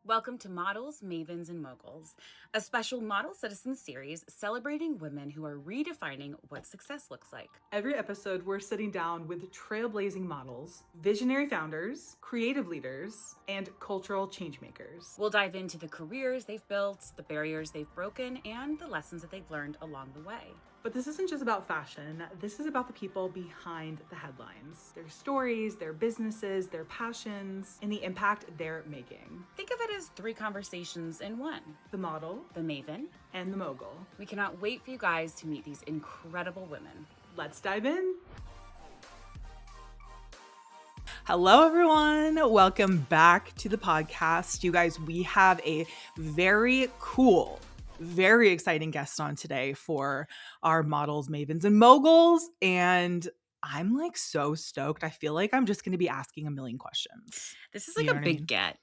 Welcome to Models, Mavens, and Moguls, a special Model Citizen series celebrating women who are redefining what success looks like. Every episode, we're sitting down with trailblazing models, visionary founders, creative leaders, and cultural changemakers. We'll dive into the careers they've built, the barriers they've broken, and the lessons that they've learned along the way. But this isn't just about fashion. This is about the people behind the headlines, their stories, their businesses, their passions, and the impact they're making. Think of it as 3 conversations in one. The model, the Maven, and the mogul. We cannot wait for you guys to meet these incredible women. Let's dive in. Hello, everyone. Welcome back to the podcast. You guys, we have a very cool, very exciting guest on today for our Models, Mavens, and Moguls. And I'm like so stoked. I feel like I'm just going to be asking a million questions. This is like a big get.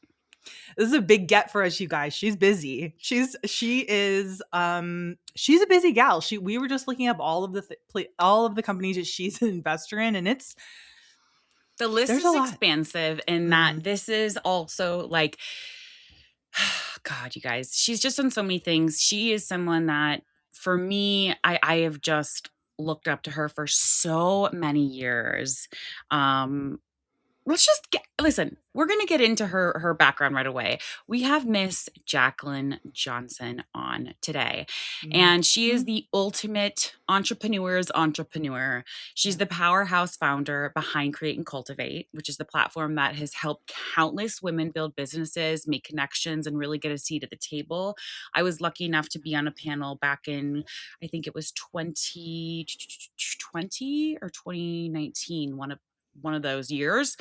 This is a big get for us, you guys. She's busy. She is a busy gal. We were just looking up all of the companies that she's an investor in, and the list is expansive in that this is also like, God, you guys, she's just done so many things. She is someone that, for me, I have just looked up to her for so many years. Listen, we're going to get into her background right away. We have Miss Jaclyn Johnson on today, and she is the ultimate entrepreneur's entrepreneur. She's the powerhouse founder behind Create and Cultivate, which is the platform that has helped countless women build businesses, make connections, and really get a seat at the table. I was lucky enough to be on a panel back in, I think it was 2020 or 2019, one of those years.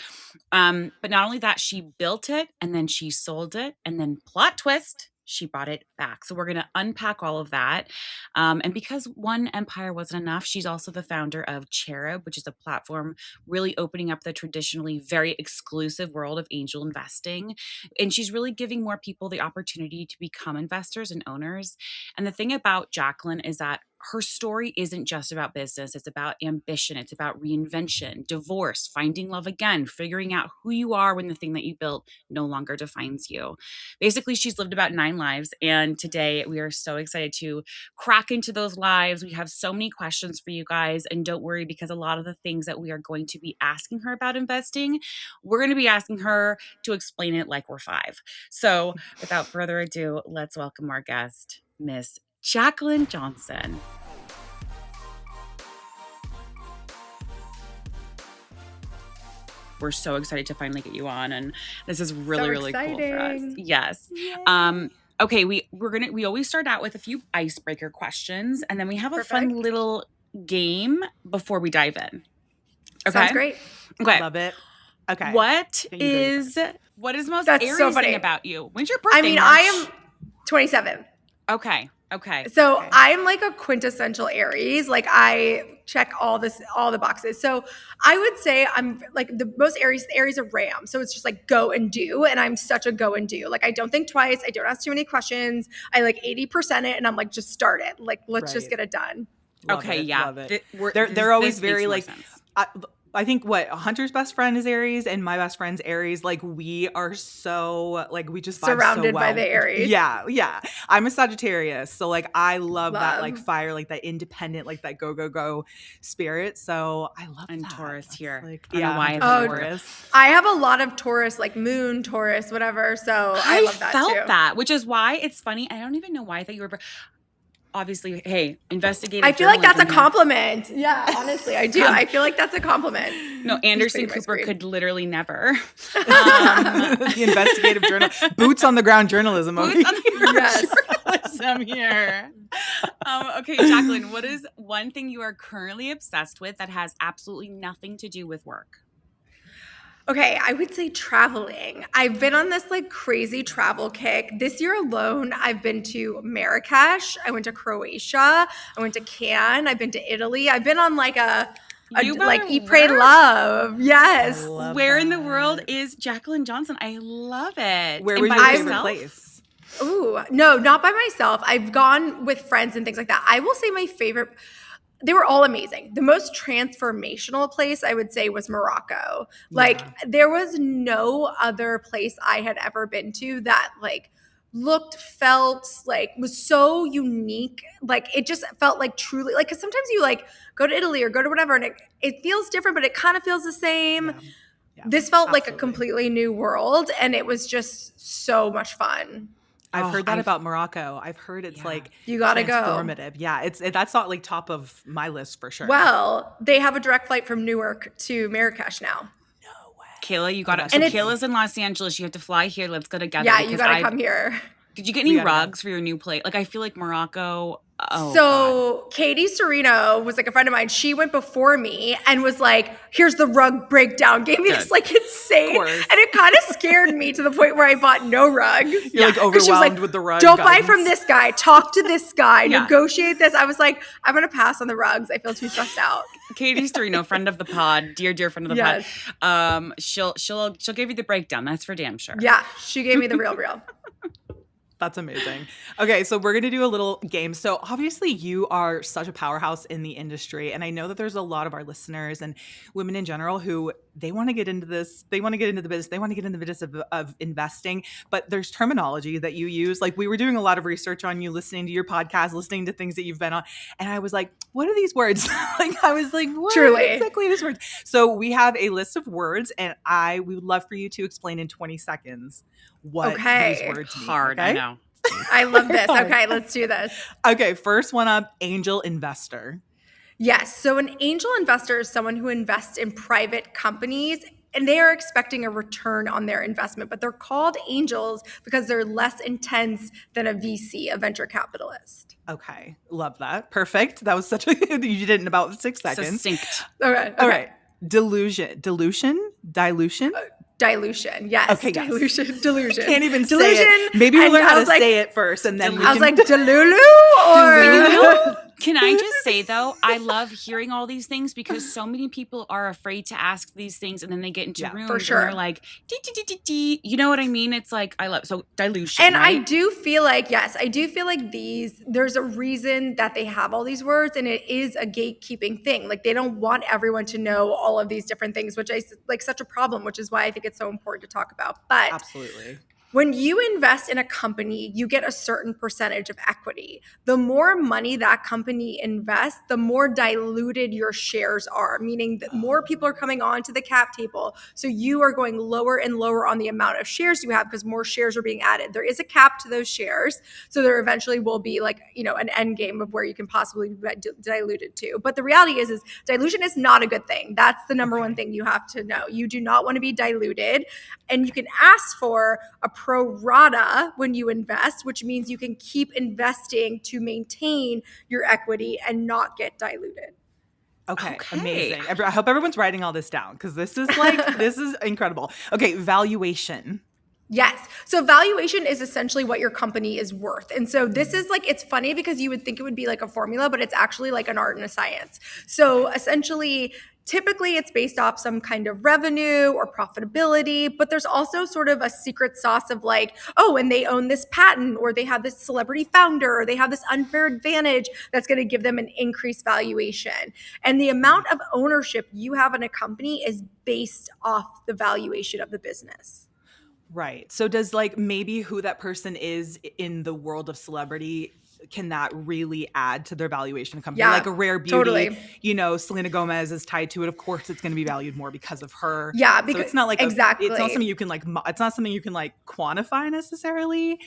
But not only that, she built it and then she sold it, and then plot twist, she bought it back. So we're going to unpack all of that. And because one empire wasn't enough, she's also the founder of Cherub, which is a platform really opening up the traditionally very exclusive world of angel investing. And she's really giving more people the opportunity to become investors and owners. And the thing about Jaclyn is that her story isn't just about business. It's about ambition. It's about reinvention, divorce, finding love again, figuring out who you are when the thing that you built no longer defines you. Basically, she's lived about 9 lives. And today we are so excited to crack into those lives. We have so many questions for you guys. And don't worry, because a lot of the things that we are going to be asking her about investing, we're going to be asking her to explain it like we're 5. So without further ado, let's welcome our guest, Miss Jaclyn Johnson. We're so excited to finally get you on, and this is really cool for us. Yes. Yay. Okay, we always start out with a few icebreaker questions, and then we have a fun little game before we dive in. Okay. Sounds great. Okay. Love it. Okay. What is most Aries thing about you? When's your birthday? I mean, I am 27. Okay. So I'm like a quintessential Aries. Like I check all the boxes. So I would say I'm like the most Aries are Ram. So it's just like go and do. And I'm such a go and do. Like I don't think twice. I don't ask too many questions. I like 80% it and I'm like, just start it. Like, let's just get it done. Love it. They're always very like, I think Hunter's best friend is Aries and my best friend's Aries. Like we are so like we just vibe surrounded so well. by the Aries. Yeah. I'm a Sagittarius, so like I love that like fire, like that independent, like that go spirit. So I love and that. Taurus That's here. Like, I don't know why I have Taurus. I have a lot of Taurus, like Moon, Taurus, whatever. So I love that felt too. that, which is why it's funny. I don't even know why I thought you were. Obviously, hey, investigative. I feel like that's a compliment. Yeah, honestly, I do. I feel like that's a compliment. No, Anderson Cooper could literally never. The investigative journal, boots on the ground journalism. Yes. Journalism here. Okay, Jaclyn, what is one thing you are currently obsessed with that has absolutely nothing to do with work? Okay, I would say traveling. I've been on this like crazy travel kick. This year alone, I've been to Marrakesh. I went to Croatia. I went to Cannes. I've been to Italy. I've been on like like Eat, Pray, Love. Yes. Where in the world is Jaclyn Johnson? I love it. Where was your favorite place? Ooh, no, not by myself. I've gone with friends and things like that. I will say my favorite. they were all amazing. The most transformational place I would say was Morocco. Like there was no other place I had ever been to that like looked, felt like was so unique. Like it just felt like truly like, cause sometimes you like go to Italy or go to whatever and it feels different, but it kind of feels the same. Yeah, this felt absolutely. like a completely new world and it was just so much fun. I've heard that about Morocco. I've heard it's like you gotta transformative. Yeah, that's not like top of my list for sure. Well, they have a direct flight from Newark to Marrakesh now. No way. Kayla, you gotta. So Kayla's in Los Angeles. You have to fly here. Let's go together. Yeah, you gotta come here. Did you get any rugs for your new place? Like I feel like Morocco. Oh, so God. Katie Serino was like a friend of mine. She went before me and was like, here's the rug breakdown. Gave me this like insane. And it kind of scared me to the point where I bought no rugs. You're like overwhelmed with the rug. Don't buy from this guy. Talk to this guy. Negotiate this. I was like, I'm going to pass on the rugs. I feel too stressed out. Katie Serino, friend of the pod, dear friend of the pod. She'll give you the breakdown. That's for damn sure. Yeah, she gave me the real. That's amazing. Okay, so we're going to do a little game. So obviously you are such a powerhouse in the industry. And I know that there's a lot of our listeners and women in general who they want to get into this. They want to get into the business. They want to get into the business of investing. But there's terminology that you use. Like we were doing a lot of research on you, listening to your podcast, listening to things that you've been on. And I was like, what are these words? I was like, what are exactly these words? So we have a list of words and we would love for you to explain in 20 seconds what these words mean. Hard, okay? I know. I love this. Okay, let's do this. Okay, first one up, angel investor. Yes. So an angel investor is someone who invests in private companies and they are expecting a return on their investment, but they're called angels because they're less intense than a VC, a venture capitalist. Okay, love that. Perfect. That was such a, you did it in about 6 seconds. Succinct. Okay. All right. Dilution. Dilution. Yes. Okay. Delusion. Can't even say it. Maybe we'll learn how to say it first, and then I was like, Delulu or Can I just say though, I love hearing all these things because so many people are afraid to ask these things, and then they get into rooms for sure. and they're like, you know what I mean? It's like so dilution. And right? I do feel like there's a reason that they have all these words, and it is a gatekeeping thing. Like they don't want everyone to know all of these different things, which is like such a problem, which is why I think it's so important to talk about. But absolutely. When you invest in a company, you get a certain percentage of equity. The more money that company invests, the more diluted your shares are, meaning that more people are coming onto the cap table. So you are going lower and lower on the amount of shares you have because more shares are being added. There is a cap to those shares. So there eventually will be like, an end game of where you can possibly be diluted to. But the reality is dilution is not a good thing. That's the number one thing you have to know. You do not want to be diluted. And you can ask for a pro rata when you invest, which means you can keep investing to maintain your equity and not get diluted. Okay. Amazing. I hope everyone's writing all this down because this is incredible. Okay, valuation. Yes. So valuation is essentially what your company is worth. And so this is like, it's funny because you would think it would be like a formula, but it's actually like an art and a science. So essentially, typically it's based off some kind of revenue or profitability, but there's also sort of a secret sauce of like, oh, and they own this patent or they have this celebrity founder or they have this unfair advantage that's going to give them an increased valuation. And the amount of ownership you have in a company is based off the valuation of the business. Right. So does like maybe who that person is in the world of celebrity, can that really add to their valuation of company? Yeah, like a rare beauty, totally. Selena Gomez is tied to it. Of course, it's going to be valued more because of her. Yeah, because so it's not like exactly. It's not something you can quantify necessarily.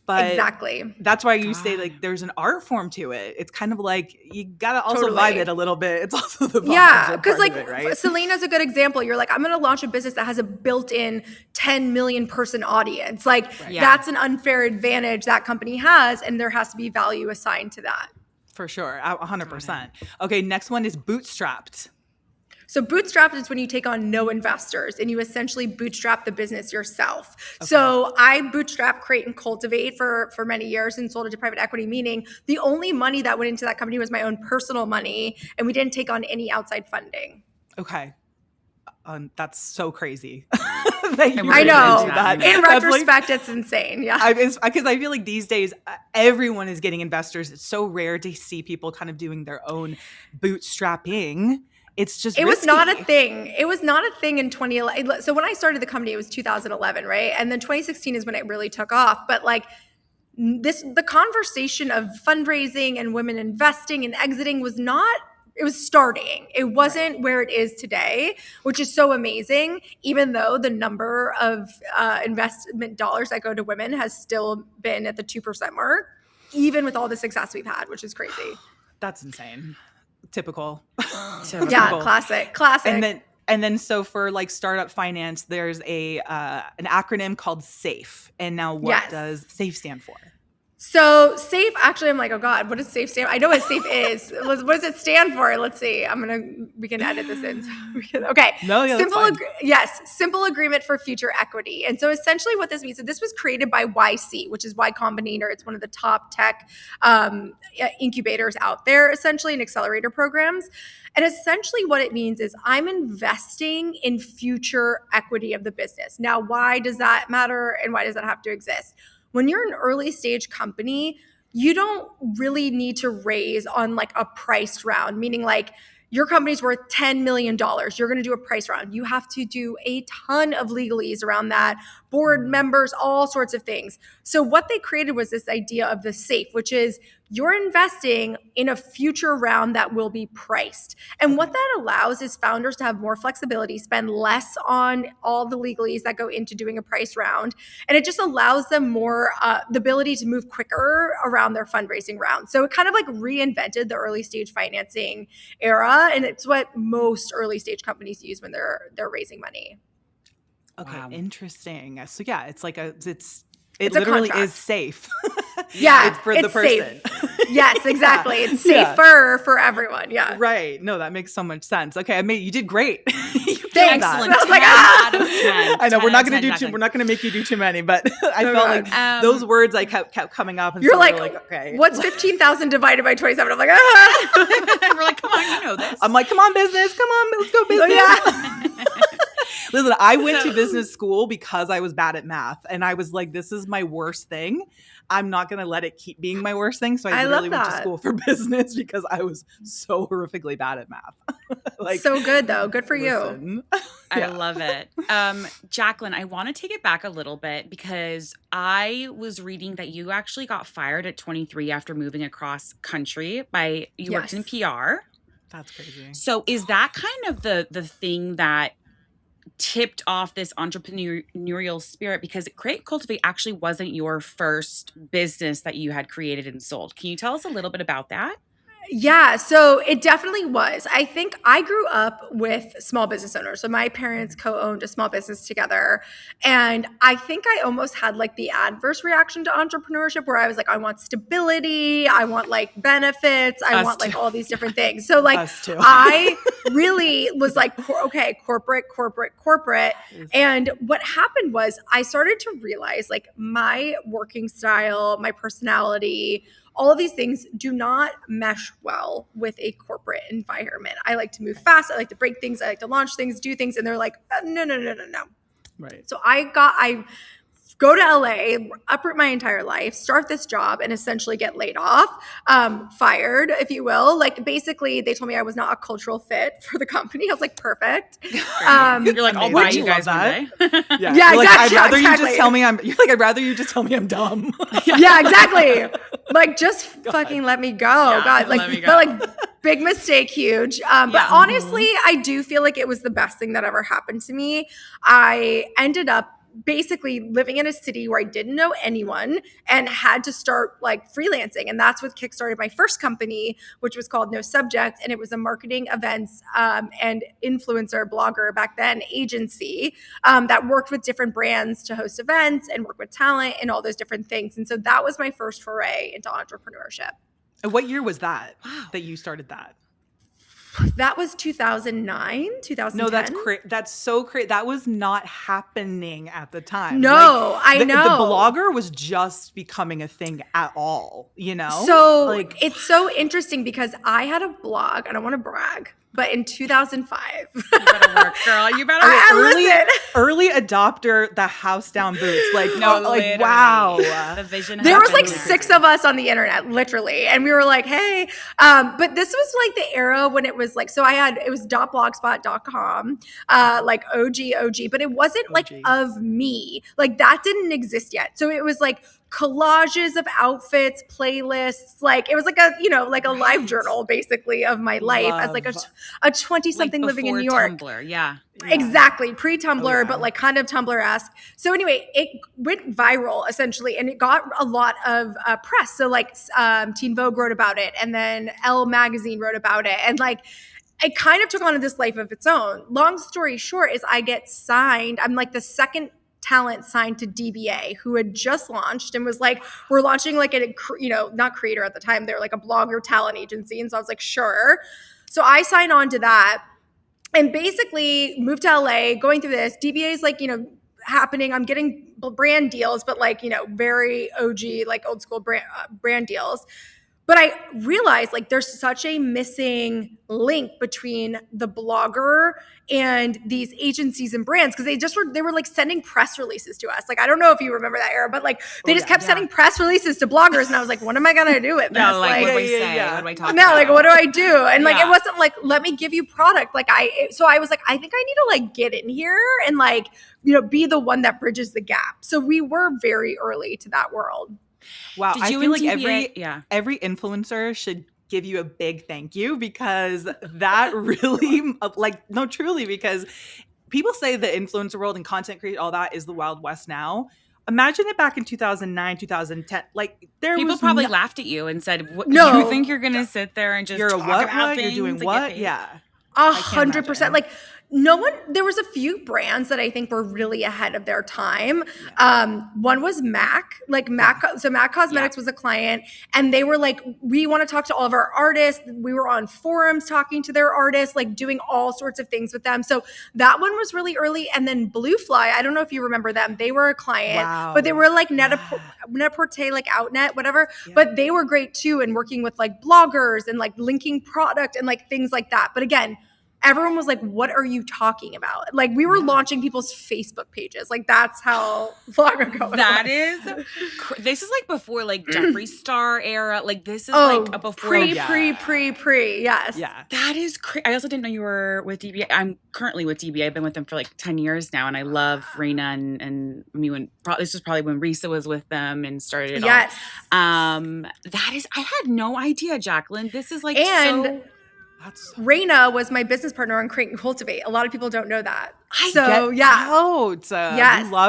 But exactly. That's why you say like there's an art form to it. It's kind of like you gotta also vibe it a little bit. It's also the vibe because like right? Selena's a good example. You're like, I'm going to launch a business that has a built-in 10 million person audience. Like that's an unfair advantage that company has, and there has to be value assigned to that. For sure, 100%. Okay, next one is bootstrapped. So bootstrapped is when you take on no investors and you essentially bootstrap the business yourself. Okay. So I bootstrapped, create, and cultivate for many years and sold it to private equity, meaning the only money that went into that company was my own personal money, and we didn't take on any outside funding. Okay. That's so crazy. that you I really know. do that. In That's retrospect, it's insane. Yeah. because I feel like these days everyone is getting investors. It's so rare to see people kind of doing their own bootstrapping. It's just It was risky. not a thing. It was not a thing in 2011. So when I started the company, it was 2011, right? And then 2016 is when it really took off. But like the conversation of fundraising and women investing and exiting was not, it was starting. It wasn't where it is today, which is so amazing, even though the number of investment dollars that go to women has still been at the 2% mark, even with all the success we've had, which is crazy. That's insane. Typical. Yeah, classic. And then so for like startup finance, there's an acronym called SAFE. And now what does SAFE stand for? So SAFE, actually, I'm like, oh God, what does SAFE stand for? I know what SAFE is. What does it stand for? Let's see. We can edit this in. Okay. No, yeah, simple agreement for future equity. And so essentially what this means, so this was created by YC, which is Y Combinator. It's one of the top tech incubators out there, essentially, and accelerator programs. And essentially what it means is I'm investing in future equity of the business. Now, why does that matter and why does that have to exist? When you're an early stage company, you don't really need to raise on like a priced round, meaning like your company's worth $10 million. You're going to do a price round. You have to do a ton of legalese around that, board members, all sorts of things. So what they created was this idea of the SAFE, which is you're investing in a future round that will be priced. And what that allows is founders to have more flexibility, spend less on all the legalese that go into doing a price round. And it just allows them more the ability to move quicker around their fundraising round. So it kind of like reinvented the early stage financing era. And it's what most early stage companies use when they're raising money. Okay, Wow. Interesting. So yeah, it's like it It's a literally contract. is safe. Yeah, it's for the person. Yes, exactly. It's safer for everyone. Yeah. Right. No, that makes so much sense. Okay, you did great. You Thanks. that. I was like, 10 out of 10. I know we're 10 not out going of to 10, do Jaclyn. we're not going to make you do too many, but I felt like those words I kept coming up, and You're so like, we're like, okay, what's 15,000 divided by 27? I'm like, We're like, come on, you know this. I'm like, come on, business, come on, let's go business. yeah. Listen, I went to business school because I was bad at math, and I was like, this is my worst thing. I'm not going to let it keep being my worst thing. So I literally went to school for business because I was so horrifically bad at math. Like, so good though. Good for you. I love it. Jaclyn, I want to take it back a little bit because I was reading that you actually got fired at 23 after moving across country you worked in PR. That's crazy. So is that kind of the thing that tipped off this entrepreneurial spirit? Because Cultivate actually wasn't your first business that you had created and sold. Can you tell us a little bit about that? Yeah, so it definitely was. I think I grew up with small business owners. So my parents co-owned a small business together. And I think I almost had like the adverse reaction to entrepreneurship where I was like, I want stability. I want like benefits. I want like all these different things. So like I really was like, okay, corporate. And what happened was I started to realize like my working style, my personality, all of these things do not mesh well with a corporate environment. I like to move fast. I like to break things. I like to launch things, do things. And they're like, no. Right. So I go to LA, uproot my entire life, start this job, and essentially get laid off, fired, if you will. Like basically, they told me I was not a cultural fit for the company. I was like, perfect. You're like, I'll buy you guys one day. Yeah, exactly. I'd rather you just tell me I'd rather you just tell me I'm dumb. Yeah, exactly. Like just fucking let me go. Yeah, God, like, let me go. but like big mistake, huge. But honestly, I do feel like it was the best thing that ever happened to me. I ended up basically living in a city where I didn't know anyone and had to start like freelancing. And that's what kickstarted my first company, which was called No Subject. And it was a marketing events and influencer blogger back then agency that worked with different brands to host events and work with talent and all those different things. And so that was my first foray into entrepreneurship. And what year was that that you started that? That was 2009, 2010. No, that's so crazy. That was not happening at the time. No, like, I know. The blogger was just becoming a thing at all, you know? So like, it's so interesting because I had a blog. I don't want to brag, But in 2005, You better work, girl. You better work. Early adopter, the house down boots. Like, No, like literally. wow. The vision. there was like happened 6 of us on the internet, literally. And we were like, hey, but this was like the era when it was like, so it was .blogspot.com, like OG, but it wasn't like OG. of me. Like that didn't exist yet. So it was like collages of outfits, playlists, like it was like a, you know, like a live journal basically of my life as like a 20 something living in New York. Tumblr, yeah. Exactly, pre-Tumblr, Oh, yeah. but like kind of Tumblr-esque. So anyway, it went viral essentially, and it got a lot of press. So like Teen Vogue wrote about it, and then Elle magazine wrote about it, and like it kind of took on this life of its own. Long story short is I get signed. I'm like the second talent signed to DBA, who had just launched and was like, we're launching like a, you know, not creator at the time, they were like a blogger talent agency. And so I was like, sure. So I signed on to that and basically moved to LA, going through this. DBA is like, you know, happening. I'm getting brand deals, but like, you know, very OG, like old school brand deals. But I realized like there's such a missing link between the blogger and these agencies and brands, because they were like sending press releases to us. Like, I don't know if you remember that era, but like they just kept sending press releases to bloggers, and I was like, what am I gonna do with this? No, like what do I say? What do I talk about? Like what do I do? And like it wasn't like, let me give you product. Like so I was like, I think I need to like get in here and like, you know, be the one that bridges the gap. So we were very early to that world. Wow, Did I you feel and like DBA every influencer should give you a big thank you, because that really like, no, truly, because people say the influencer world and content creation, all that is the Wild West now. Imagine it back in 2009, 2010. Like people probably laughed at you and said, No. you think you're going to sit there and just you're a talk what? about You're things doing and get what? paid? Yeah. 100%. Like no one, there was a few brands that I think were really ahead of their time. One was MAC, like MAC. So MAC Cosmetics was a client, and they were like, we want to talk to all of our artists. We were on forums talking to their artists, like doing all sorts of things with them. So that one was really early. And then Blue Fly, I don't know if you remember them. They were a client, but they were like Net-a-Porter, like Outnet, whatever. Yeah. But they were great too, and working with like bloggers and like linking product and like things like that. But again, everyone was like, what are you talking about? Like we were launching people's Facebook pages. Like that's how long ago that is. This is like before like Jeffree Star era. Like this is like a before. Pre. Yes. Yeah. That is crazy. I also didn't know you were with DBA. I'm currently with DBA. I've been with them for like 10 years now. And I love Raina and me when this was probably when Risa was with them and started it all. That is, I had no idea, Jaclyn. This is like Raina was my business partner on Create and Cultivate. A lot of people don't know that. We love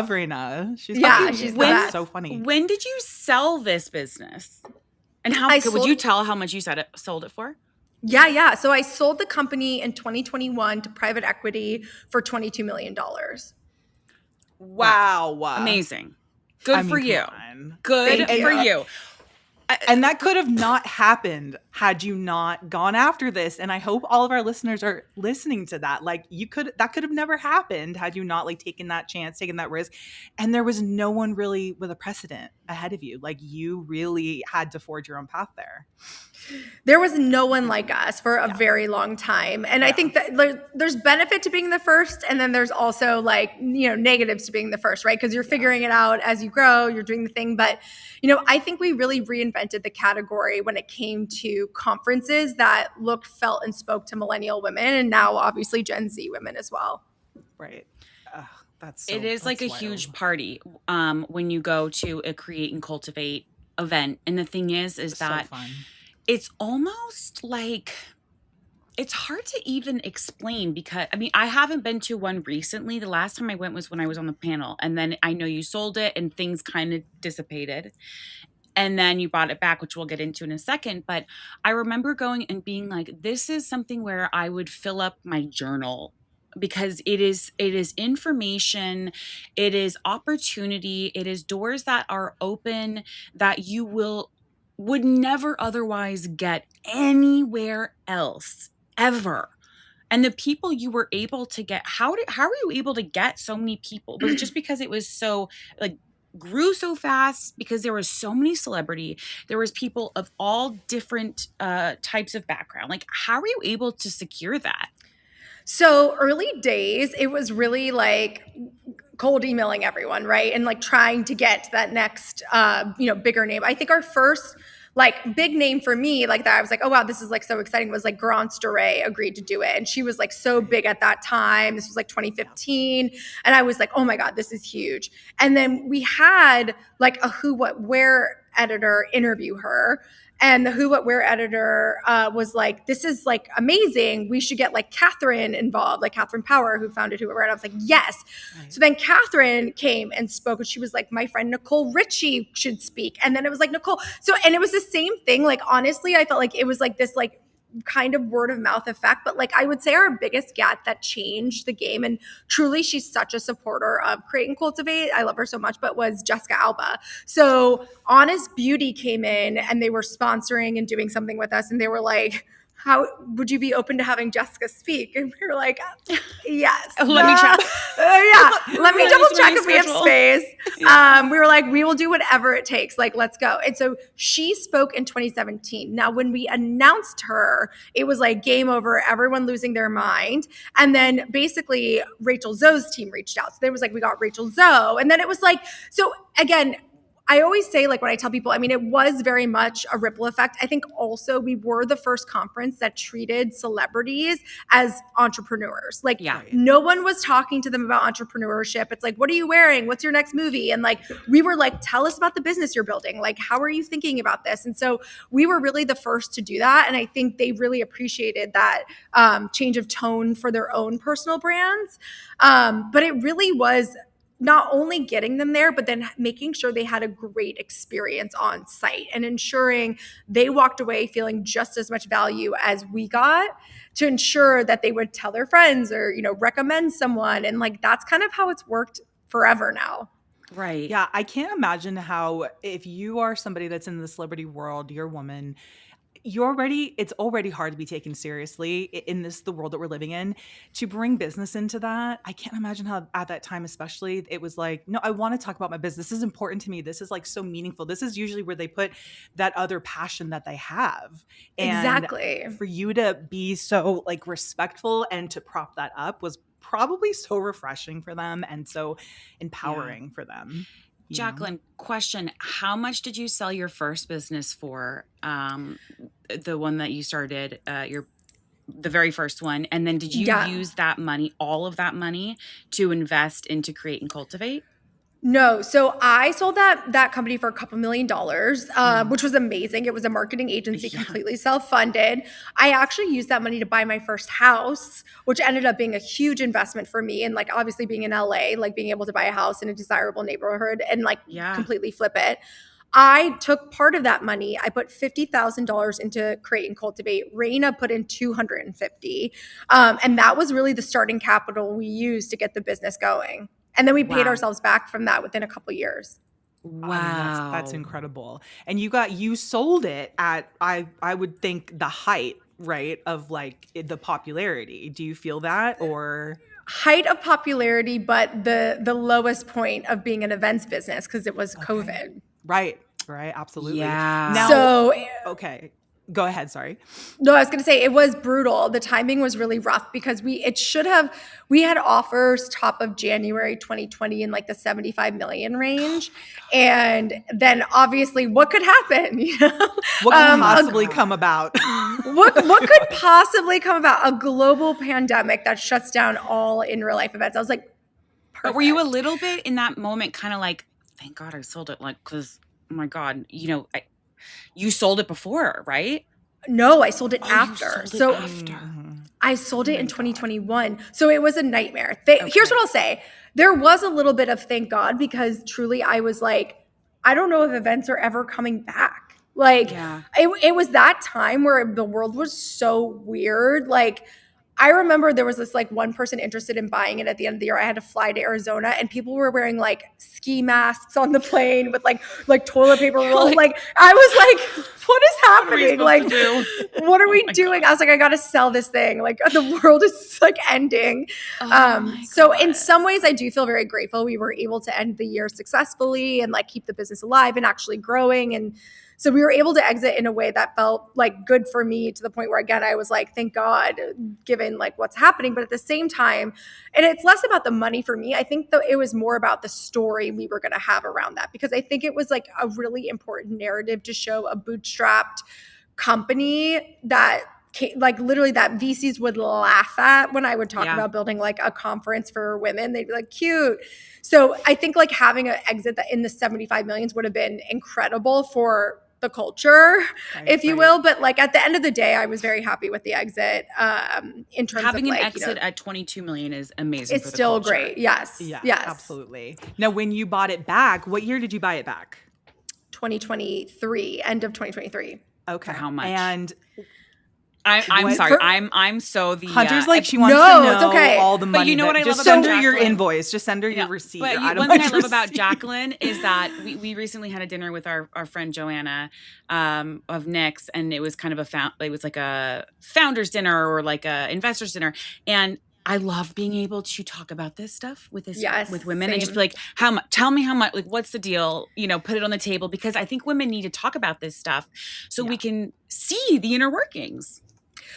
Raina. She's the best. So funny. When did you sell this business? And how would you tell how much you sold it for? Yeah. So I sold the company in 2021 to private equity for $22 million. Wow. Amazing. Good for you. Good for you. And that could have not happened had you not gone after this. And I hope all of our listeners are listening to that. Like that could have never happened had you not like taken that chance, taken that risk. And there was no one really with a precedent ahead of you. Like you really had to forge your own path there. There was no one like us for a very long time. And I think that there's benefit to being the first. And then there's also like, you know, negatives to being the first, right? Because you're figuring it out as you grow, you're doing the thing. But, you know, I think we really reinvented the category when it came to conferences that looked, felt, and spoke to millennial women. And now obviously Gen Z women as well. Right. It is like a huge party when you go to a Create and Cultivate event. And the thing is that so fun. It's almost like it's hard to even explain because, I mean, I haven't been to one recently. The last time I went was when I was on the panel. And then I know you sold it and things kind of dissipated. And then you bought it back, which we'll get into in a second. But I remember going and being like, this is something where I would fill up my journal because it is information, it is opportunity, it is doors that are open that you would never otherwise get anywhere else ever. And the people you were able to get, how were you able to get so many people? Was it just because it was so like grew so fast because there was so many celebrity. There was people of all different types of background. Like, how were you able to secure that? So early days, it was really like cold emailing everyone, right? And like trying to get that next, bigger name. I think our first like big name for me, like that, I was like, oh wow, this is like so exciting. Was like Garance Duray agreed to do it, and she was like so big at that time. This was like 2015, and I was like, oh my god, this is huge. And then we had like a Who What Where editor interview her, and the Who What Where editor was like, this is like amazing. We should get like Catherine involved, like Catherine Power, who founded Who What Where. And I was like, yes. Right. So then Catherine came and spoke, and she was like, my friend Nicole Richie should speak. And then it was like Nicole. So, and it was the same thing. Like, honestly, I felt like it was like this, like, kind of word of mouth effect. But like, I would say our biggest get that changed the game, and truly she's such a supporter of Create and Cultivate, I love her so much, but was Jessica Alba. So Honest Beauty came in and they were sponsoring and doing something with us, and they were like, how would you be open to having Jessica speak? And we were like, yes. Let me check. Let me double check if we have space. Yeah. We were like, we will do whatever it takes. Like, let's go. And so she spoke in 2017. Now, when we announced her, it was like game over, everyone losing their mind. And then basically Rachel Zoe's team reached out. So there was like, we got Rachel Zoe. And then it was like, so again, I always say, like, when I tell people, I mean, it was very much a ripple effect. I think also we were the first conference that treated celebrities as entrepreneurs. Like, no one was talking to them about entrepreneurship. It's like, what are you wearing? What's your next movie? And like, we were like, tell us about the business you're building. Like, how are you thinking about this? And so we were really the first to do that. And I think they really appreciated that change of tone for their own personal brands. But it really was not only getting them there, but then making sure they had a great experience on site and ensuring they walked away feeling just as much value as we got, to ensure that they would tell their friends or, recommend someone. And like, that's kind of how it's worked forever now. Right. Yeah. I can't imagine how, if you are somebody that's in the celebrity world, you're a woman, it's already hard to be taken seriously in the world that we're living in. To bring business into that, I can't imagine how at that time, especially, it was like, no, I want to talk about my business. This is important to me. This is like so meaningful. This is usually where they put that other passion that they have. And exactly. For you to be so like respectful and to prop that up was probably so refreshing for them and so empowering for them. Jaclyn, question: how much did you sell your first business for? The one that you started, the very first one, and then did you use that money, all of that money, to invest into Create and Cultivate? No. So I sold that company for $2 million, which was amazing. It was a marketing agency, completely self-funded. I actually used that money to buy my first house, which ended up being a huge investment for me. And like, obviously being in LA, like being able to buy a house in a desirable neighborhood and like completely flip it. I took part of that money. I put $50,000 into Create and Cultivate. Raina put in $250,000. And that was really the starting capital we used to get the business going. And then we paid ourselves back from that within a couple of years. Wow. I mean, that's incredible. And you sold it at, I would think, the height, right, of like the popularity. Do you feel that, or? Height of popularity, but the lowest point of being an events business, because it was COVID. Right. Absolutely. Yeah. Now, okay. Go ahead. Sorry. No, I was going to say it was brutal. The timing was really rough because we had offers top of January 2020 in like the 75 million range. And then obviously what could happen? What could possibly come about? What could possibly come about? A global pandemic that shuts down all in real life events. I was like, perfect. But were you a little bit in that moment kind of like, thank God I sold it, like, because, oh my God, you sold it before, right? No, I sold it after. After. I sold it in 2021. So it was a nightmare. Here's what I'll say. There was a little bit of thank God, because truly I was like, I don't know if events are ever coming back. Like it was that time where the world was so weird. Like I remember there was this like one person interested in buying it at the end of the year. I had to fly to Arizona and people were wearing like ski masks on the plane with like toilet paper roll. Like I was like, what is happening? Like, what are we doing? God. I was like, I got to sell this thing. Like the world is like ending. So in some ways I do feel very grateful. We were able to end the year successfully and like keep the business alive and actually growing. And so we were able to exit in a way that felt like good for me, to the point where, again, I was like, thank God, given like what's happening. But at the same time, and it's less about the money for me. I think though it was more about the story we were going to have around that, because I think it was like a really important narrative to show a bootstrapped company that like literally that VCs would laugh at when I would talk about building like a conference for women. They'd be like, cute. So I think like having an exit that in the 75 millions would have been incredible for the culture, if you will. But like at the end of the day, I was very happy with the exit. In terms having of an like, exit at 22 million is amazing. It's still great. Yes. Yeah, yes. Absolutely. Now, when you bought it back, what year did you buy it back? 2023, end of 2023. Okay. For how much? And I'm sorry. I'm so the Hunter's like, she wants to know all the money. But you know what I love just about send her Jaclyn? your invoice. Just send her your receipt. But your one thing I love receipt. about Jaclyn is that we recently had a dinner with our friend Joanna of Nick's, and it was kind of it was like a founders dinner or like a investors dinner, and I love being able to talk about this stuff with with women, and just be like, how much? Tell me how much. Like, what's the deal? You know, put it on the table, because I think women need to talk about this stuff so we can see the inner workings.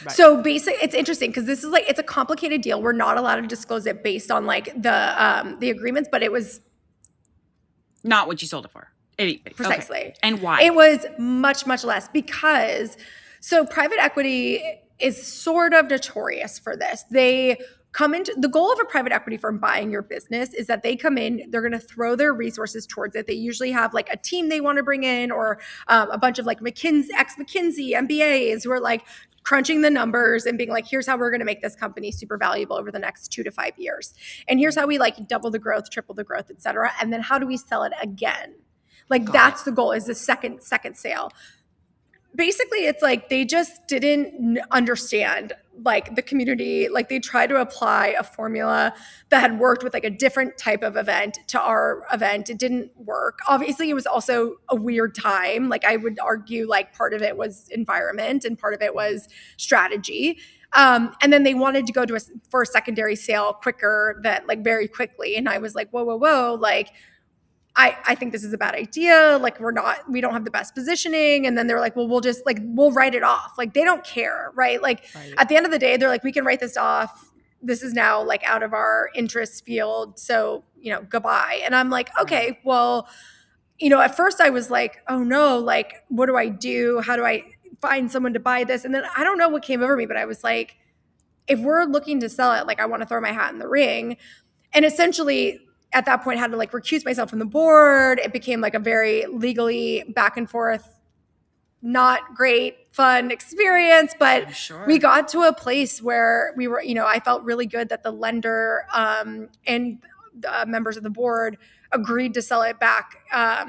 Right. So basically, it's interesting because this is like, it's a complicated deal. We're not allowed to disclose it based on like the agreements, but it was not what you sold it for. Precisely. Okay. And why? It was much, much less, because so private equity is sort of notorious for this. They come into the goal of a private equity firm buying your business is that they come in, they're going to throw their resources towards it. They usually have like a team they want to bring in, or a bunch of like ex-McKinsey MBAs who are like crunching the numbers and being like, here's how we're going to make this company super valuable over the next 2 to 5 years. And here's how we like double the growth, triple the growth, et cetera. And then how do we sell it again? Like that's the goal, is the second sale. Basically, it's like they just didn't understand like the community. Like they tried to apply a formula that had worked with like a different type of event to our event. It didn't work. Obviously, it was also a weird time. Like I would argue like part of it was environment and part of it was strategy. And then they wanted to go for a secondary sale quicker, that like very quickly. And I was like, whoa, like I think this is a bad idea. Like we don't have the best positioning. And then they're like, well, we'll write it off. Like they don't care, right? Like at the end of the day, they're like, we can write this off. This is now like out of our interest field. So, goodbye. And I'm like, okay, well, at first I was like, oh no, like, what do I do? How do I find someone to buy this? And then I don't know what came over me, but I was like, if we're looking to sell it, like I want to throw my hat in the ring. And essentially at that point, I had to like recuse myself from the board. It became like a very legally back and forth, not great, fun experience. But we got to a place where we were, I felt really good that the lender and the members of the board agreed to sell it back, at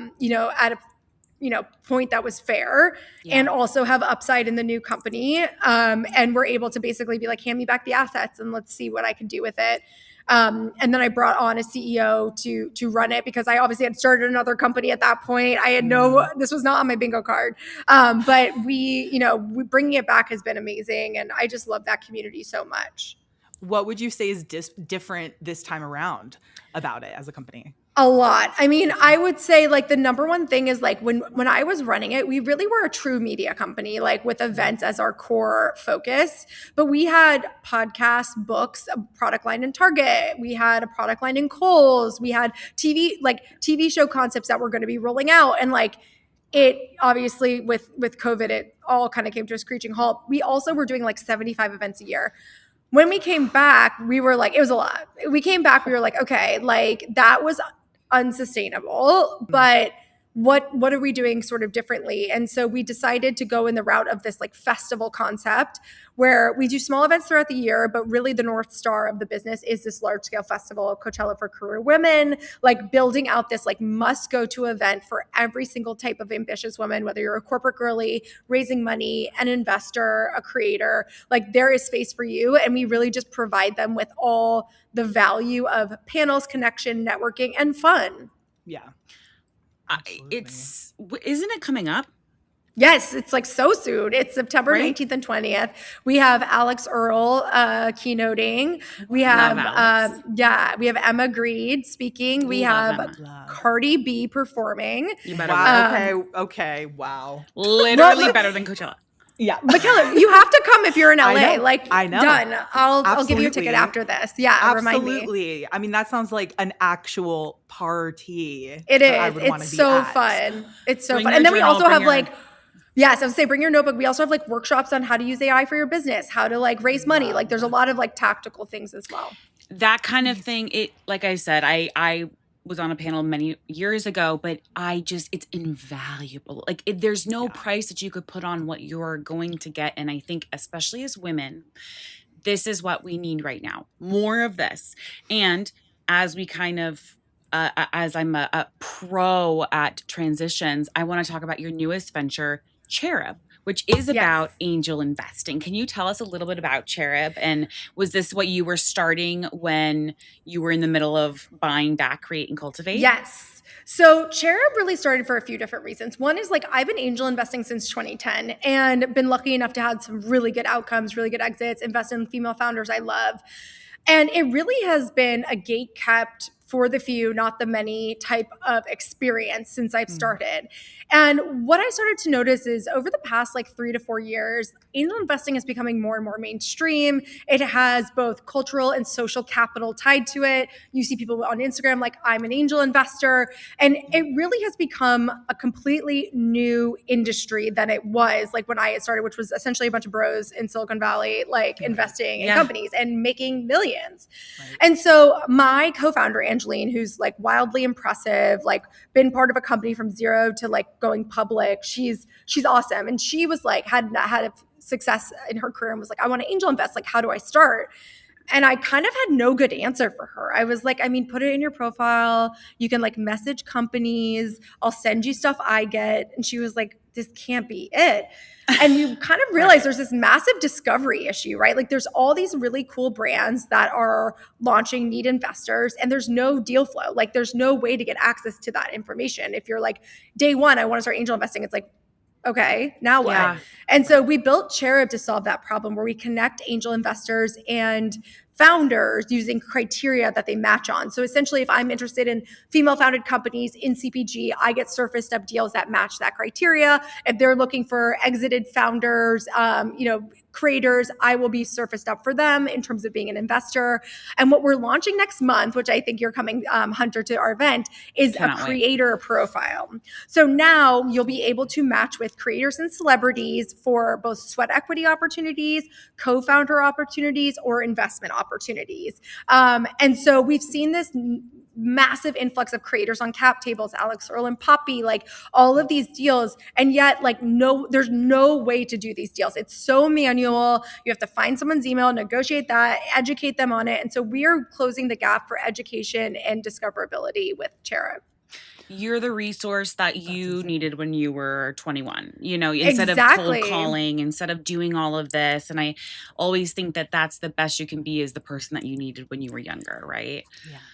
a point that was fair, and also have upside in the new company. And we're able to basically be like, hand me back the assets and let's see what I can do with it. And then I brought on a CEO to run it, because I obviously had started another company at that point. I had this was not on my bingo card. But we bringing it back has been amazing. And I just love that community so much. What would you say is different this time around about it as a company? A lot. I mean, I would say like the number one thing is like when I was running it, we really were a true media company, like with events as our core focus. But we had podcasts, books, a product line in Target. We had a product line in Kohl's. We had TV show concepts that were going to be rolling out. And like it obviously with COVID, it all kind of came to a screeching halt. We also were doing like 75 events a year. When we came back, we were like, it was a lot. We came back, we were like, okay, like that was unsustainable, but what are we doing sort of differently? And so we decided to go in the route of this like festival concept where we do small events throughout the year, but really the North Star of the business is this large scale festival, Coachella for career women, like building out this like must go to event for every single type of ambitious woman, whether you're a corporate girly, raising money, an investor, a creator, like there is space for you. And we really just provide them with all the value of panels, connection, networking, and fun. Yeah. Isn't it coming up? Yes, it's like so soon. It's September Right? 19th and 20th. We have Alex Earl keynoting. We Love have Alex. we have Emma Greed speaking. We Love have Emma. Cardi B performing. You better Wow. Okay. Wow. literally Well, better than Coachella. Yeah. Michaela, you have to come if you're in LA. I know. Like I know. done. I'll give you a ticket Absolutely. after this. Yeah, remind me. Absolutely. I mean, that sounds like an actual party. It that I is. would wanna It's be so at. fun. It's so Bring fun. your And then we journal, also bring have your- like, yes, I would say bring your notebook. We also have like workshops on how to use AI for your business, how to like raise money. Like there's a lot of like tactical things as well. That kind of thing. It, like I said, I was on a panel many years ago, but it's invaluable. Like there's no price that you could put on what you're going to get. And I think especially as women, this is what we need right now. More of this. And as we kind of as I'm a pro at transitions, I want to talk about your newest venture, Cherub, which is about angel investing. Can you tell us a little bit about Cherub? And was this what you were starting when you were in the middle of buying back, Create, and Cultivate? Yes. So Cherub really started for a few different reasons. One is like I've been angel investing since 2010 and been lucky enough to have some really good outcomes, really good exits, invest in female founders I love. And it really has been a gate kept for the few, not the many type of experience since I've started. And what I started to notice is over the past like 3 to 4 years, angel investing is becoming more and more mainstream. It has both cultural and social capital tied to it. You see people on Instagram like, I'm an angel investor. And it really has become a completely new industry than it was like when I had started, which was essentially a bunch of bros in Silicon Valley, like investing in companies and making millions. Right. And so my co-founder, Angeline, who's like wildly impressive, like been part of a company from zero to like going public. She's awesome. And she was like, had a success in her career and was like, I want to angel invest. Like, how do I start? And I kind of had no good answer for her. I was like, I mean, put it in your profile. You can like message companies. I'll send you stuff I get. And she was like, this can't be it. And you kind of realize there's this massive discovery issue, right? Like there's all these really cool brands that are launching, need investors, and there's no deal flow. Like there's no way to get access to that information. If you're like, day one, I want to start angel investing, it's like, okay, now what? Yeah. And so we built Cherub to solve that problem where we connect angel investors and founders using criteria that they match on. So essentially, if I'm interested in female-founded companies in CPG, I get surfaced up deals that match that criteria. If they're looking for exited founders, creators, I will be surfaced up for them in terms of being an investor. And what we're launching next month, which I think you're coming, Hunter, to our event, is a creator profile. So now you'll be able to match with creators and celebrities for both sweat equity opportunities, co-founder opportunities, or investment opportunities. And so we've seen this massive influx of creators on cap tables, Alex Earl and Poppy, like all of these deals. And yet like there's no way to do these deals. It's so manual. You have to find someone's email, negotiate that, educate them on it. And so we are closing the gap for education and discoverability with Cherub. You're the resource that you needed when you were 21, instead of cold calling, instead of doing all of this. And I always think that that's the best you can be, is the person that you needed when you were younger, right?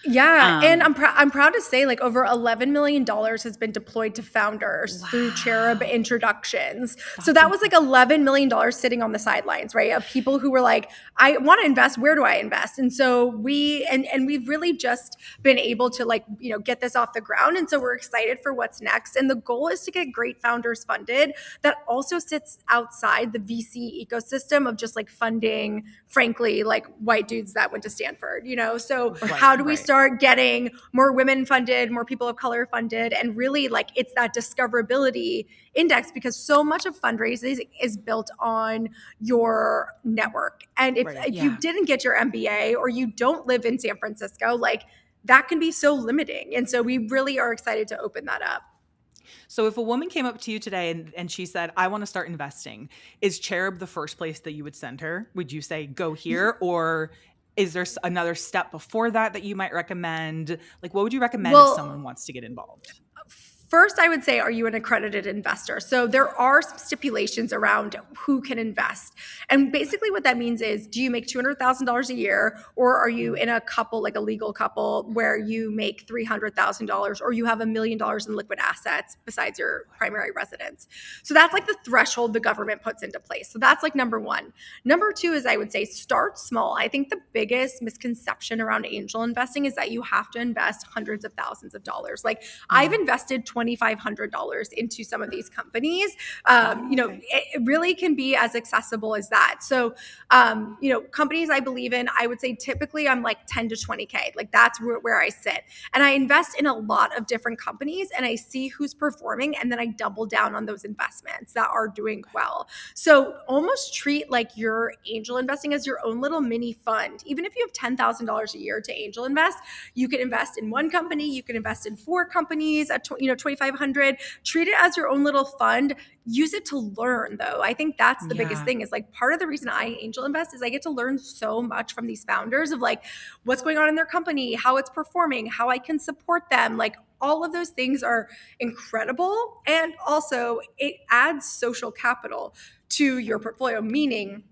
Yeah. And I'm proud to say like over $11 million has been deployed to founders through Cherub introductions. So that was like $11 million sitting on the sidelines, right? Of people who were like, I want to invest. Where do I invest? And so we've really just been able to like, get this off the ground. And so we're excited for what's next. And the goal is to get great founders funded that also sits outside the VC ecosystem of just like funding, frankly, like white dudes that went to Stanford, So how do we start getting more women funded, more people of color funded? And really like it's that discoverability index, because so much of fundraising is built on your network. And if you didn't get your MBA or you don't live in San Francisco, like that can be so limiting. And so we really are excited to open that up. So if a woman came up to you today and she said, I want to start investing, is Cherub the first place that you would send her? Would you say go here, or is there another step before that you might recommend? Like, what would you recommend if Well, someone wants to get involved? first, I would say, are you an accredited investor? So there are some stipulations around who can invest. And basically what that means is, do you make $200,000 a year, or are you in a couple, like a legal couple, where you make $300,000, or you have $1 million in liquid assets besides your primary residence? So that's like the threshold the government puts into place. So that's like number one. Number two is, I would say, start small. I think the biggest misconception around angel investing is that you have to invest hundreds of thousands of dollars. Like I've invested $2,500 into some of these companies. It really can be as accessible as that. So, companies I believe in, I would say typically I'm like 10 to 20K. Like that's where I sit. And I invest in a lot of different companies and I see who's performing and then I double down on those investments that are doing well. So almost treat like your angel investing as your own little mini fund. Even if you have $10,000 a year to angel invest, you can invest in one company, you can invest in 4 companies at 2,500. Treat it as your own little fund. Use it to learn, though. I think that's the biggest thing, is like part of the reason I angel invest is I get to learn so much from these founders of like what's going on in their company, how it's performing, how I can support them. Like all of those things are incredible. And also it adds social capital to your portfolio, meaning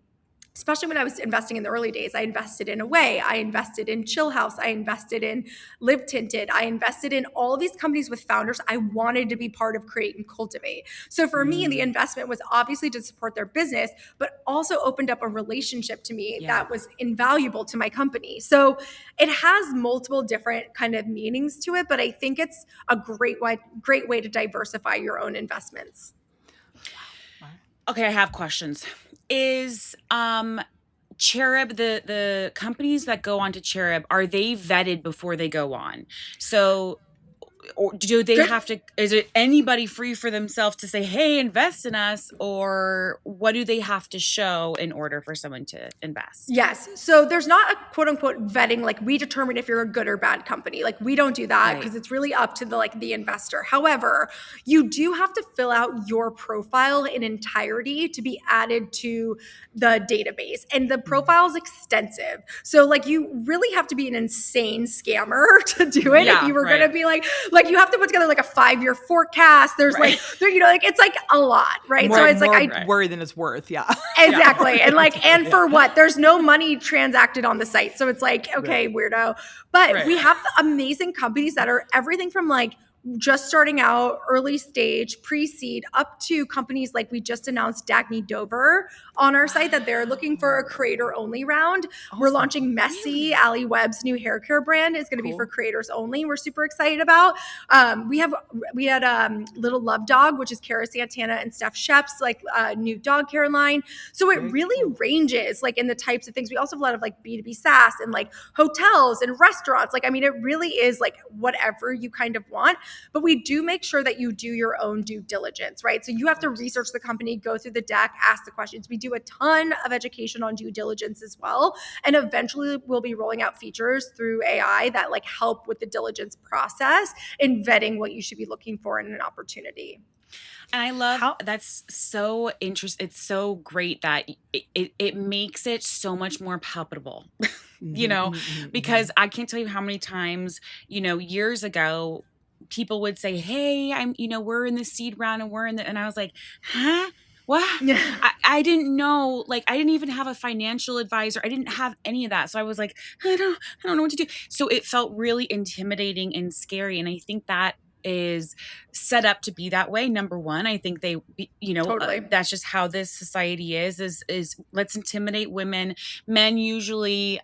especially when I was investing in the early days, I invested in Away, I invested in Chill House, I invested in Live Tinted, I invested in all these companies with founders I wanted to be part of Create and Cultivate. So for me, the investment was obviously to support their business, but also opened up a relationship to me that was invaluable to my company. So it has multiple different kind of meanings to it, but I think it's a great way to diversify your own investments. Okay, I have questions. Is Cherub, the companies that go on to Cherub, are they vetted before they go on? So, or do they have to, is it anybody free for themselves to say, hey, invest in us? Or what do they have to show in order for someone to invest? Yes. So there's not a quote unquote vetting, like we determine if you're a good or bad company. Like we don't do that because it's really up to the investor. However, you do have to fill out your profile in entirety to be added to the database. And the profile is extensive. So like you really have to be an insane scammer to do it. If you were going to be like you have to put together like a 5-year forecast. There's it's like a lot, right? More, so it's more like I worry than it's worth. Yeah. Exactly. And and for what? There's no money transacted on the site. So it's like, okay, weirdo. But we have amazing companies that are everything from like just starting out, early stage, pre-seed, up to companies like we just announced Dagny Dover on our site that they're looking for a creator only round. Awesome. We're launching Messy, Ali Webb's new hair care brand is going to be for creators only. We're super excited about. We had Little Love Dog, which is Kara Santana and Steph Shep's like new dog care line. So it really ranges like in the types of things. We also have a lot of like B2B SaaS and like hotels and restaurants. Like, I mean, it really is like whatever you kind of want. But we do make sure that you do your own due diligence, right? So you have to research the company, go through the deck, ask the questions. We do a ton of education on due diligence as well. And eventually we'll be rolling out features through AI that like help with the diligence process in vetting what you should be looking for in an opportunity. And I love that's so interesting. It's so great that it makes it so much more palpable, because I can't tell you how many times, years ago, people would say, hey, we're in the seed round and I was like, huh? What? I didn't know, like, I didn't even have a financial advisor. I didn't have any of that. So I was like, I don't know what to do. So it felt really intimidating and scary. And I think that is set up to be that way. Number one, I think they, totally. That's just how this society is let's intimidate women. Men usually,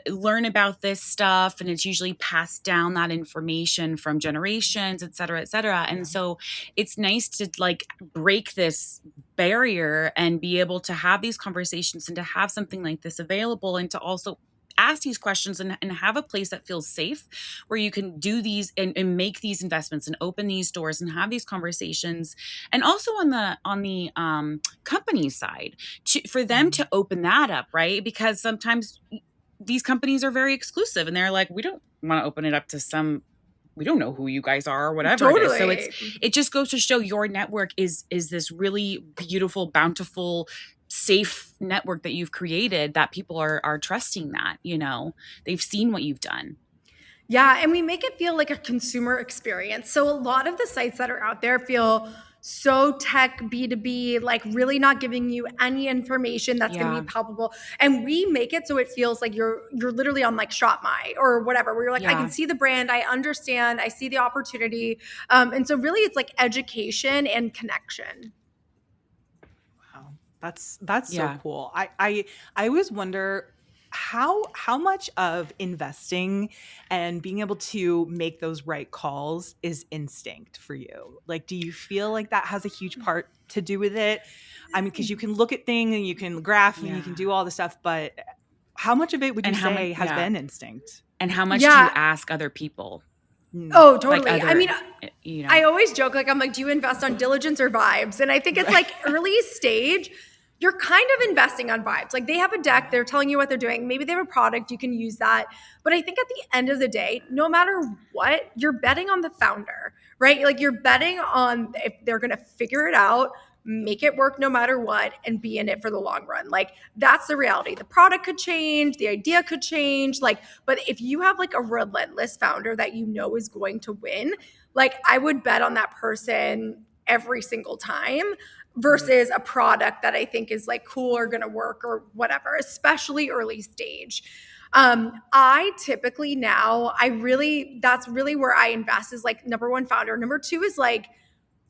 learn about this stuff, and it's usually passed down, that information from generations, et cetera, et cetera. And so it's nice to like break this barrier and be able to have these conversations and to have something like this available, and to also ask these questions and have a place that feels safe where you can do these and make these investments and open these doors and have these conversations. And also on the company side, for them to open that up, right? Because sometimes these companies are very exclusive and they're like, we don't want to open it up to some we don't know who you guys are or whatever it is. So Totally. it just goes to show your network is this really beautiful, bountiful, safe network that you've created, that people are trusting that, they've seen what you've done. Yeah, and we make it feel like a consumer experience. So a lot of the sites that are out there feel so tech B2B, like really not giving you any information that's going to Yeah. be palpable. And we make it so it feels like you're literally on like Shop My or whatever, where you're like, I Yeah. can see the brand, I understand, I see the opportunity. And so really it's like education and connection. Wow. That's so Yeah. cool. I always wonder how much of investing and being able to make those right calls is instinct for you. Like, do you feel like that has a huge part to do with it? I mean, because you can look at things and you can graph and you can Yeah. do all the stuff, but how much of it would you And how much, say has yeah. been instinct? And how much do you Yeah. ask other people? Oh, Like totally. I other, mean, I always joke, like, I'm like, do you invest on diligence or vibes? And I think it's like early stage, you're kind of investing on vibes. Like they have a deck, they're telling you what they're doing. Maybe they have a product, you can use that. But I think at the end of the day, no matter what, you're betting on the founder, right? Like you're betting on if they're going to figure it out, make it work no matter what, and be in it for the long run. Like that's the reality. The product could change, the idea could change. Like, but if you have like a relentless founder that you know is going to win, like I would bet on that person every single time versus a product that I think is like cool or going to work or whatever, especially early stage. I typically now, that's really where I invest is like number one, founder. Number two is like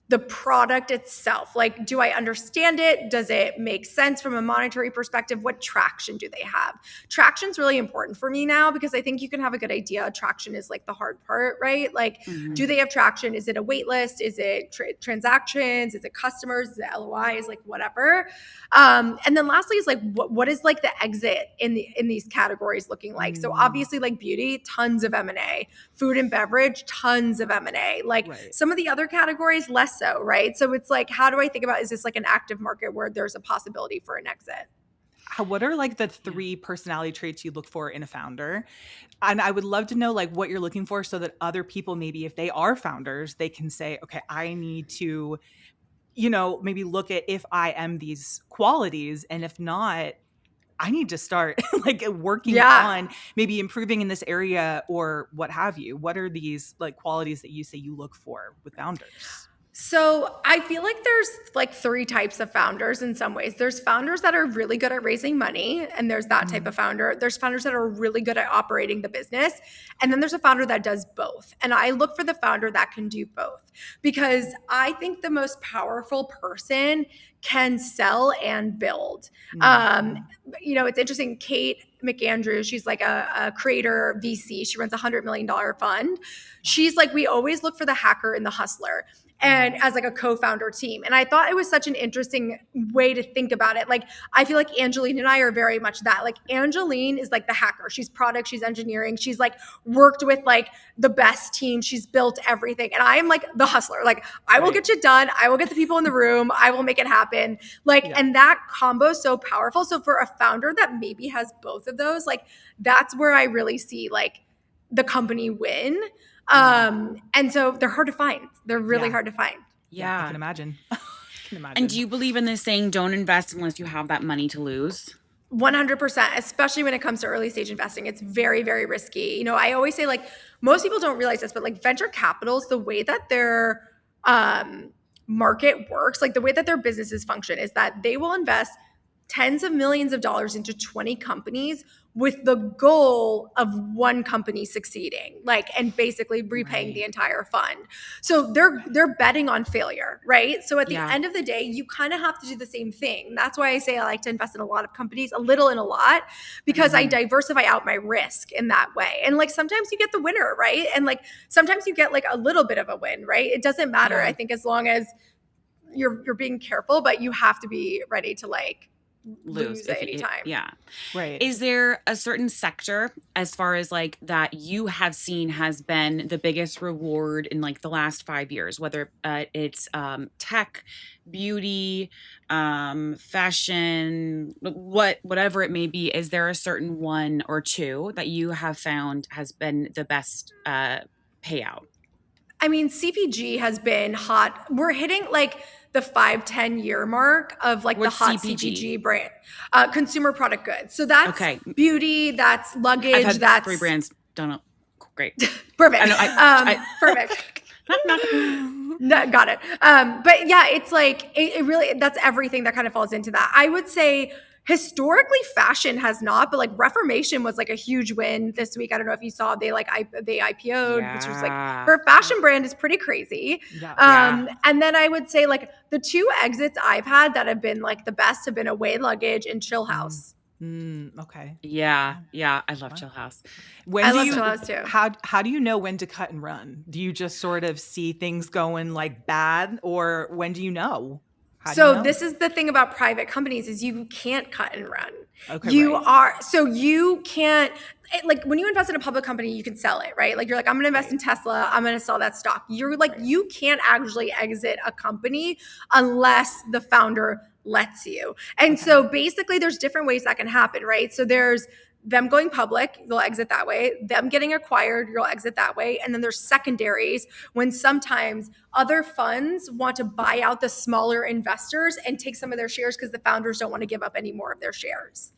the product itself. Like, do I understand it? Does it make sense from a monetary perspective? What traction do they have? Traction's really important for me now because I think you can have a good idea. Traction is like the hard part, right? Like, do they have traction? Is it a wait list? Is it transactions? Is it customers? Is it LOIs? Like whatever. And then lastly is like, what is like the exit in these categories looking like? So obviously like beauty, tons of M&A, food and beverage, tons of M&A. Like some of the other categories, less so, right? So it's like, how do I think about, is this like an active market where there's a possibility for an exit? What are like the 3 personality traits you look for in a founder? And I would love to know like what you're looking for so that other people, maybe if they are founders, they can say, okay, I need to, maybe look at if I am these qualities. And if not, I need to start like working on maybe improving in this area or what have you. What are these like qualities that you say you look for with founders? So I feel like there's like 3 types of founders in some ways. There's founders that are really good at raising money, and there's that type of founder. There's founders that are really good at operating the business, and then there's a founder that does both. And I look for the founder that can do both because I think the most powerful person can sell and build. It's interesting. Kate McAndrews, she's like a creator VC. She runs $100 million fund. She's like, we always look for the hacker and the hustler and as like a co-founder team. And I thought it was such an interesting way to think about it. Like, I feel like Angeline and I are very much that. Like, Angeline is like the hacker. She's product, she's engineering. She's like worked with like the best team. She's built everything. And I am like the hustler. Like, I will get shit done. I will get the people in the room. I will make it happen. Like, and that combo is so powerful. So for a founder that maybe has both of those, like that's where I really see like the company win. And so they're hard to find. They're really hard to find. Yeah, I can imagine. And do you believe in this saying, don't invest unless you have that money to lose? 100%, especially when it comes to early stage investing. It's very, very risky. I always say like most people don't realize this, but like venture capitals, the way that their market works, like the way that their businesses function is that they will invest tens of millions of dollars into 20 companies with the goal of one company succeeding, like, and basically repaying the entire fund. So they're betting on failure, right? So at the end of the day, you kind of have to do the same thing. That's why I say I like to invest in a lot of companies, a little in a lot, because I diversify out my risk in that way. And like sometimes you get the winner, right? And like sometimes you get like a little bit of a win, right? It doesn't matter. I think as long as you're being careful, but you have to be ready to like lose at any time. Right. Is there a certain sector as far as like that you have seen has been the biggest reward in like the last 5 years, whether it's tech, beauty, fashion, whatever it may be? Is there a certain one or two that you have found has been the best payout? I mean, CPG has been hot. We're hitting like the 5-10 year mark of like the What's hot CPG? CPG brand, consumer product goods. So that's Okay. beauty, that's I've luggage, had 3 that's brands. Don't know. Great. I perfect. know. Perfect. Knock, knock. No, got it. But yeah, it's like it really, that's everything that kind of falls into that. I would say historically fashion has not, but like Reformation was like a huge win this week. I don't know if you saw, they IPO'd, which was like Yeah. for a fashion brand is pretty crazy. Yeah. Yeah. And then I would say like the two exits I've had that have been like the best have been Away Luggage and Chill House. Okay. Yeah. Yeah. Yeah. I love Wow. Chill House. When I do love you Chill House too. how do you know when to cut and run? Do you just sort of see things going like bad, or when do you know? How do you So know? this is the thing about private companies is you can't cut and run. Okay, right. You can't, like when you invest in a public company, you can sell it, right? Like you're like, I'm gonna invest in Tesla, I'm gonna sell that stock. You're like, Right. you can't actually exit a company unless the founder lets you. And Okay. so basically there's different ways that can happen, right? So there's them going public, you'll exit that way. Them getting acquired, you'll exit that way. And then there's secondaries when sometimes other funds want to buy out the smaller investors and take some of their shares because the founders don't want to give up any more of their shares.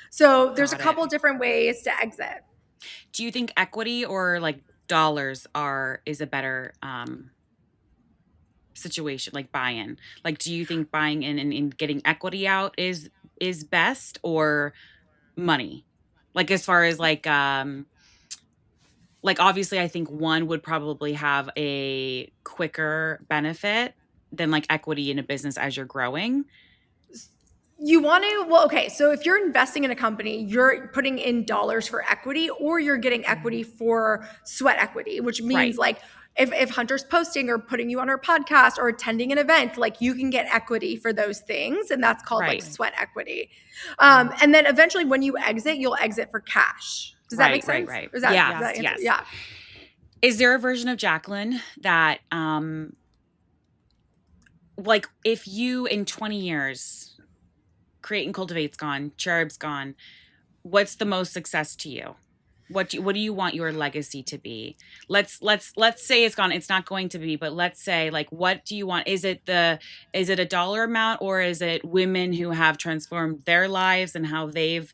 So there's a Got it. couple different ways to exit. Do you think equity or like dollars is a better situation, like buy-in? Like, do you think buying in and getting equity out is best, or money? Like, as far as like obviously I think one would probably have a quicker benefit than like equity in a business as you're growing. You want to, well, okay, so if you're investing in a company, you're putting in dollars for equity or you're getting equity for sweat equity, which means Right. like if Hunter's posting or putting you on her podcast or attending an event, like you can get equity for those things. And that's called like Right. sweat equity. And then eventually when you exit, you'll exit for cash. Does that make sense? Right. Or is that, Yes, does that answer? yes. Yeah. Is there a version of Jaclyn that like if you in 20 years Create and Cultivate's gone, Cherub's gone, what's the most success to you? What do you want your legacy to be? Let's say it's gone. It's not going to be, but let's say like what do you want? Is it a dollar amount, or is it women who have transformed their lives and how they've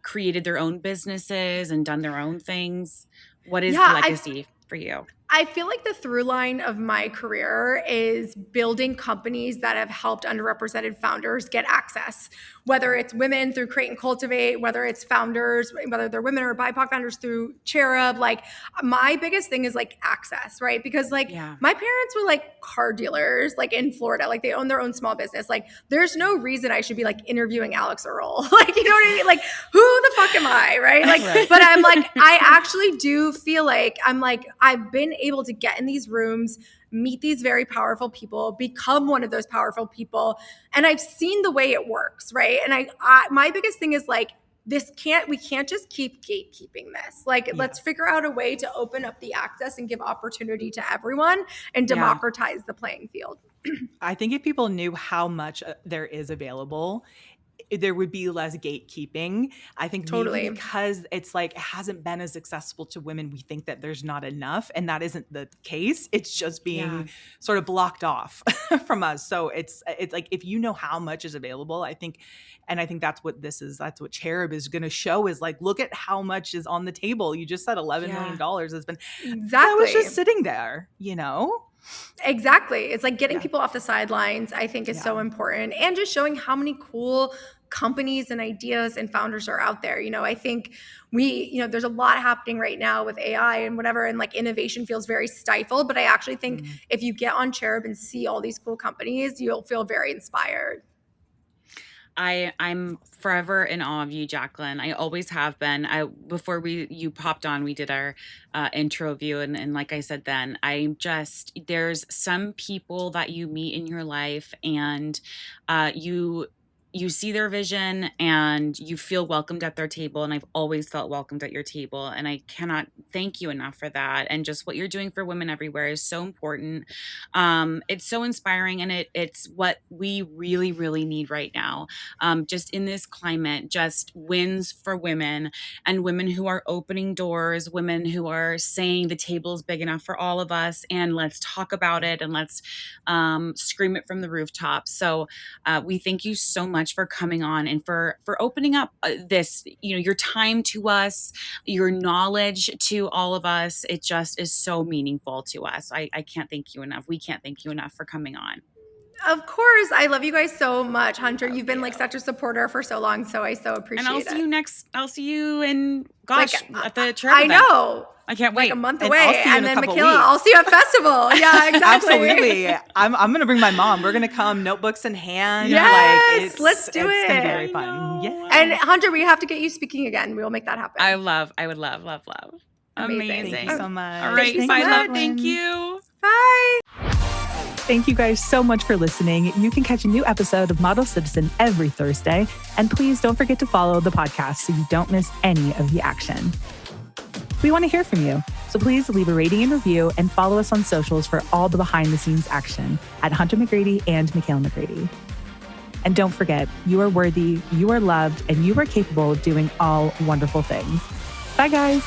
created their own businesses and done their own things? What is the Yeah. legacy for you? I feel like the through line of my career is building companies that have helped underrepresented founders get access, whether it's women through Create and Cultivate, whether it's founders, whether they're women or BIPOC founders through Cherub. Like my biggest thing is like access, right? Because like Yeah. my parents were like car dealers, like in Florida, like they own their own small business. Like there's no reason I should be like interviewing Alex Earl. Like, you know what I mean? Like who the fuck am I? Right. Like, Right. but I'm like, I actually do feel like I've been able to get in these rooms, meet these very powerful people, become one of those powerful people. And I've seen the way it works, right? And my biggest thing is like, we can't just keep gatekeeping this. Like, let's figure out a way to open up the access and give opportunity to everyone and democratize the playing field. I think if people knew how much there is available, there would be less gatekeeping. I think Totally. maybe because it's like it hasn't been as accessible to women, we think that there's not enough, and that isn't the case. It's just being sort of blocked off from us. So it's like if you know how much is available, I think that's what this is. That's what Cherub is going to show is like, look at how much is on the table. You just said $11 million has been that was just sitting there, you know? Exactly. It's like getting people off the sidelines, I think is so important, and just showing how many cool companies and ideas and founders are out there. You know, I think there's a lot happening right now with AI and whatever, and like innovation feels very stifled, but I actually think if you get on Cherub and see all these cool companies, you'll feel very inspired. I'm forever in awe of you, Jaclyn. I always have been. Before you popped on, we did our intro view, and like I said, then there's some people that you meet in your life, and you you see their vision and you feel welcomed at their table. And I've always felt welcomed at your table. And I cannot thank you enough for that. And just what you're doing for women everywhere is so important. It's so inspiring, and it's what we really, really need right now. Just in this climate, just wins for women, and women who are opening doors, women who are saying the table is big enough for all of us, and let's talk about it, and let's scream it from the rooftops. So we thank you so much for coming on and for opening up this, your time to us, your knowledge to all of us. It just is so meaningful to us. I can't thank you enough. We can't thank you enough for coming on. Of course. I love you guys so much, Hunter. You've been like such a supporter for so long, so I so appreciate it. And I'll see you in, at the Cherub I event. know. I can't wait. Like a month And away. I'll see you in And a then couple Michaela, weeks. I'll see you at festival. Yeah, exactly. Absolutely. I'm going to bring my mom. We're going to come notebooks in hand. Yes, let's do it. It's going to be very fun. Yeah. And Hunter, we have to get you speaking again. We will make that happen. I would love. Amazing. Thank you so much. All right. Thank you so Bye, love. much. Thank you. Bye. Thank you guys so much for listening. You can catch a new episode of Model Citizen every Thursday. And please don't forget to follow the podcast so you don't miss any of the action. We want to hear from you, so please leave a rating and review and follow us on socials for all the behind-the-scenes action at Hunter McGrady and Michaela McGrady. And don't forget, you are worthy, you are loved, and you are capable of doing all wonderful things. Bye, guys.